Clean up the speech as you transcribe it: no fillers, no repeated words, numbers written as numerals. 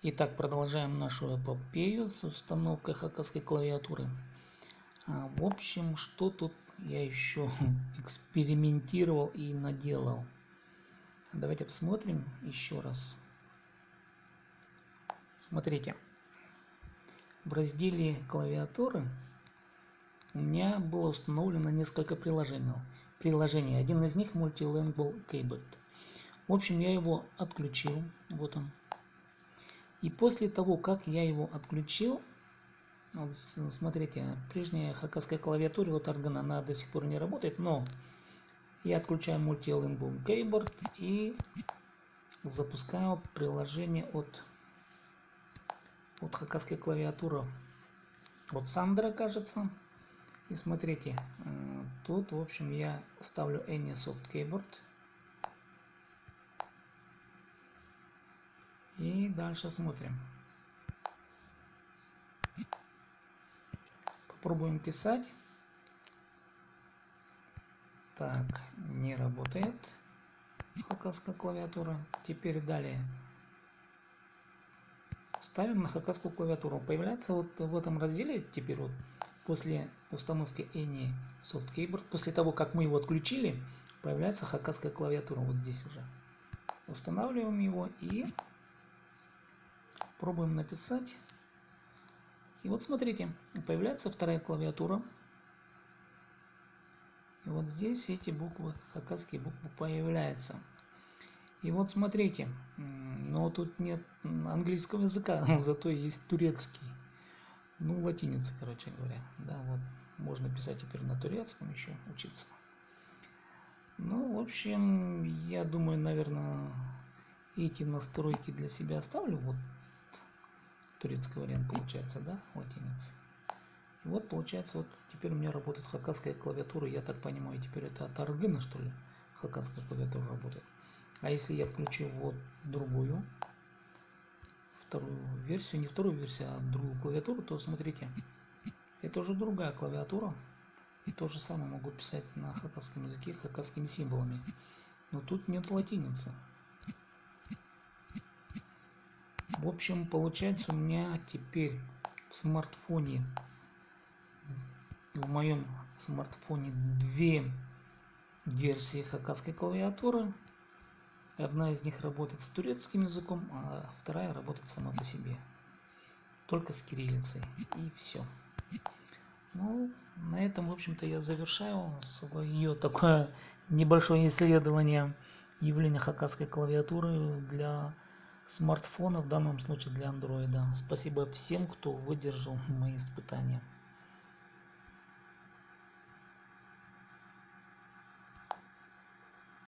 Итак, продолжаем нашу эпопею с установкой хакасской клавиатуры. В общем, что тут я еще экспериментировал и наделал. Давайте посмотрим еще раз. Смотрите, в разделе клавиатуры у меня было установлено несколько приложений. Один из них Multilingual Keyboard. В общем, я его отключил. Вот он. И после того, как я его отключил, вот смотрите, прежняя хакасская клавиатура вот органа, она до сих пор не работает, но я отключаю Multilingual Keyboard и запускаю приложение от хакасской клавиатуры от Sandra, кажется. И смотрите, тут, в общем, я ставлю AnySoft Keyboard. И дальше смотрим. Попробуем писать. Так, не работает хакасская клавиатура. Теперь далее. Ставим на хакасскую клавиатуру. Появляется вот в этом разделе теперь вот после установки AnySoft Keyboard, после того, как мы его отключили, появляется хакасская клавиатура вот здесь уже. Устанавливаем его и пробуем написать. И вот смотрите, появляется вторая клавиатура. И вот здесь эти буквы, хакасские буквы появляются. И вот смотрите, но тут нет английского языка, зато есть турецкий. Ну, латиница, короче говоря. Да, вот можно писать теперь на турецком еще, учиться. Ну, в общем, я думаю, наверное, эти настройки для себя оставлю. Вот турецкий вариант получается, да, латиница. И вот получается, вот теперь у меня работает хакасская клавиатура. Я так понимаю, теперь это от Аргына, что ли, хакасская клавиатура работает. А если я включу вот другую, вторую версию, не вторую версию, а другую клавиатуру, то смотрите, это уже другая клавиатура. И то же самое могу писать на хакасском языке хакасскими символами. Но тут нет латиницы. В общем, получается у меня теперь в смартфоне, в моем смартфоне две версии хакасской клавиатуры. Одна из них работает с турецким языком, а вторая работает сама по себе. Только с кириллицей. И все. Ну, на этом, в общем-то, я завершаю свое такое небольшое исследование явления хакасской клавиатуры для смартфона, в данном случае для андроида. Спасибо всем, кто выдержал мои испытания.